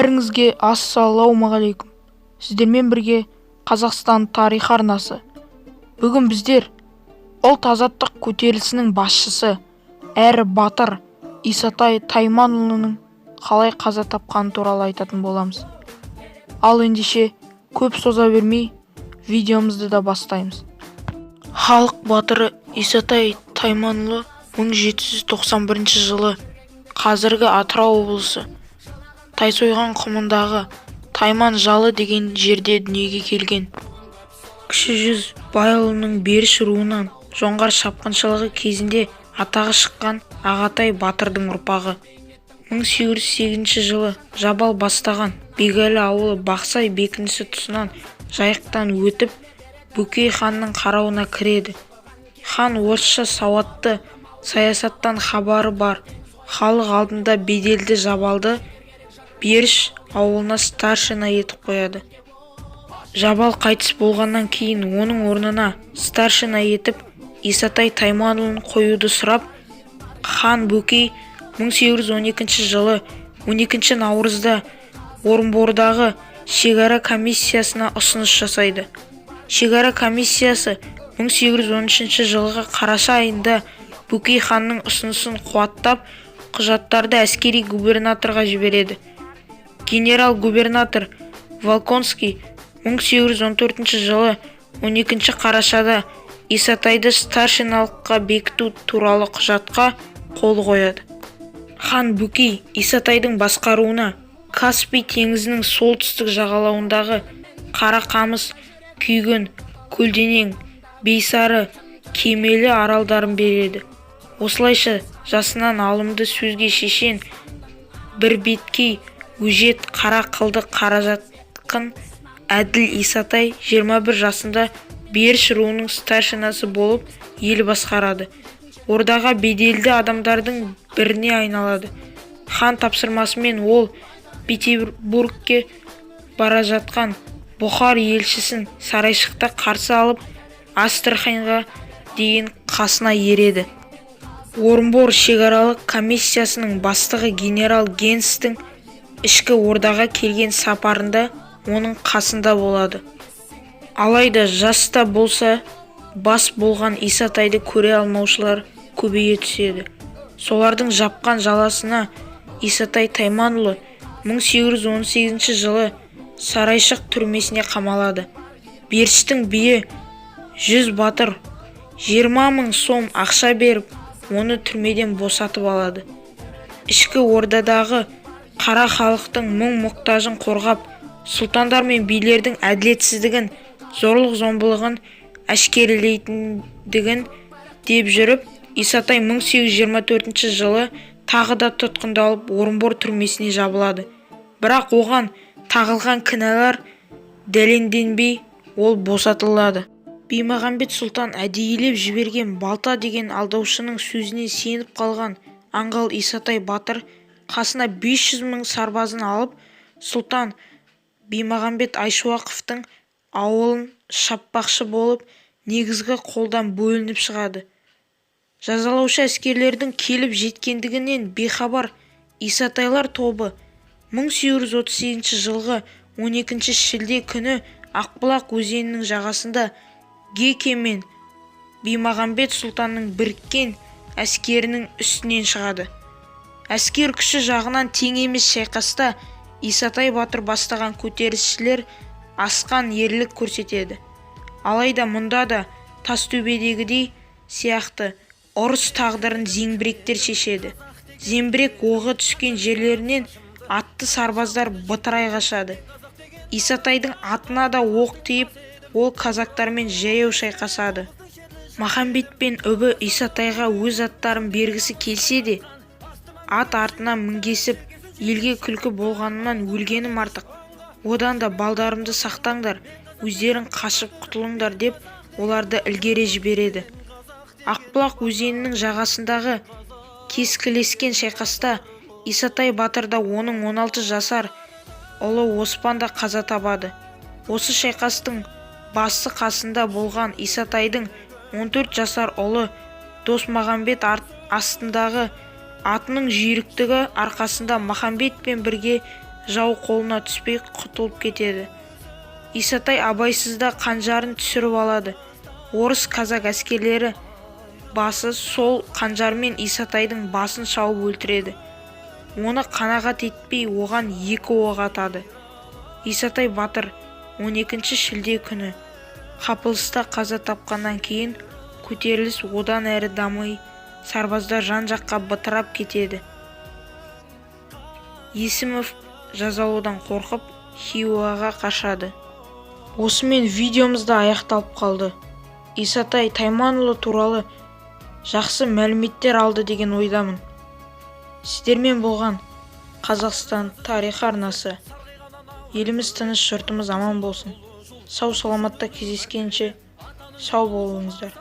Бәріңізге ассалаумағалейкум. Сіздермен бірге Қазақстан тарих арнасы. Бүгін біздер ұлт азаттық көтерілісінің басшысы әрі батыр Исатай Тайманұлының қалай қаза тапқаны туралы айтатын боламыз. Ал ендеше көп соза бермей видеомызды да бастаймыз. Халық батыры Исатай Тайманұлы 1791 жылы қазіргі Атырау облысы Тайсойған құмындағы Тайман Жалы деген жерде дүниеге келген. Кіші жүз байұлының Беріш руынан жоңғар шапқыншылығы кезінде атағы шыққан Ағатай батырдың ұрпағы. 1808 жылы Жабал бастаған Бегалы ауылы Бақсай бекінісі тұсынан жайықтан өтіп Бөкей ханның қарауына кіреді. Хан орысша сауатты, саясаттан хабары бар, халық алдында беделді Жабалды Беріш ауылына старшина етіп қояды. Жабал қайтыс болғаннан кейін оның орнына старшина етіп Исатай Тайманұлын қоюды сұрап, хан Бөкей 1812 жылы 12 наурызда Орынбордағы шекара комиссиясына ұсыныс жасайды. Шекара комиссиясы 1813 жылғы қараша айында Бөкей ханның ұсынысын қуаттап, құжаттарды әскери губернаторға жібереді. Генерал-губернатор Волконский 1814 жылы 12 қарашада Исатайды старшиналыққа бекіту туралы құжатқа қол қояды. Хан Бөкей Исатайдың басқаруына Каспий теңізінің солтүстік жағалауындағы Қарақамыс, Күйгін, Көлденең, Бейсары, Кемелі аралдарын береді. Осылайша жасынан алымды сөзге шешен, бірбеткей, өжет, қара қылды қаражатқын әділ Исатай 21 жасында Беріш руының старшинасы болып ел басқарады. Ордаға беделді адамдардың біріне айналады. Хан тапсырмасымен ол Петербургке бара жатқан Бұхар елшісін сарайшықта қарсы алып, Астраханьға дейін қасына ереді. Орынбор шекаралық комиссиясының бастығы генерал Генстің ішкі ордаға келген сапарында оның қасында болады. Алайда жаста болса, бас болған Исатайды көре алмаушылар көбейе түседі. Солардың жапқан жаласына Исатай Тайманұлы 1818 жылы Сарайшық түрмесіне қамалады. Беріштің биі 100 батыр 20 000 сом ақша беріп, оны түрмеден босатып алады. Ішкі ордадағы қара халықтың мұң-мұқтажын қорғап, сұлтандар мен билердің әділетсіздігін, зорлық-зомбылығын әшкерелейтіндігін деп жүріп, Исатай 1824 жылы тағы да тұтқындалып Орынбор түрмесіне жабылады. Бірақ оған тағылған кінәлар дәлелденбей, ол босатылады. Баймағамбет сұлтан әдейілеп жіберген балта деген алдаушының сөзіне сеніп қалған аңғал Исатай батыр қасына 500 000 сарбазын алып, сұлтан Баймағамбет Айшуақовтың ауылын шаппақшы болып, негізгі қолдан бөлініп шығады. Жазалаушы әскерлердің келіп жеткендігінен бейхабар Исатайлар тобы 1838 жылғы 12 шілде күні Ақбұлақ өзенінің жағасында Геке мен Баймағамбет сұлтанның біріккен әскерінің үстінен шығады. Әскер күші жағынан тең емес шайқаста Исатай батыр бастаған көтерілісшілер асқан ерлік көрсетеді. Алайда мұнда да Тастөбедегідей сияқты ұрыс тағдырын зеңбіректер шешеді. Зеңбірек оғы түскен жерлерінен атты сарбаздар бытырай қашады. Исатайдың атына да оқ тиіп, ол казактармен жаяу шайқасады. Махамбет пен Үбі Исатайға өз аттарын бергісі келсе де, ат артына мінгесіп, елге күлкі болғанынан өлгенім артық. Одан да балдарымды сақтаңдар, өздерін қашып құтылыңдар деп, оларды ілгері жібереді. Ақбұлақ өзенінің жағасындағы кескілескен шайқаста Исатай батыр да оның 16 жасар ұлы Оспан да қаза табады. Осы шайқастың басы қасында болған Исатайдың 14 жасар ұлы Досмағамбет астындағы атының жүйріктігі арқасында Махамбетпен бірге жау қолына түспей құтылып кетеді. Исатай абайсызда қанжарын түсіріп алады. Орыс казак әскерлері басы сол қанжармен Исатайдың басын шауып өлтіреді. Оны қанағат етпей оған 2 оқ атады. Исатай батыр 12 шілде күні қапылыста қаза тапқаннан кейін көтеріліс одан әрі дамый, сарбаздар жан-жаққа бытырап кетеді. Есімов жазалаудан қорқып Хиуаға қашады. Осымен видеомыз да аяқталып қалды. Исатай Тайманұлы туралы жақсы мәліметтер алды деген ойдамын. Сіздермен болған Қазақстан тарихы арнасы. Еліміз тыныш, жұртымыз аман болсын. Сау саламатта кездескенше сау болыңыздар.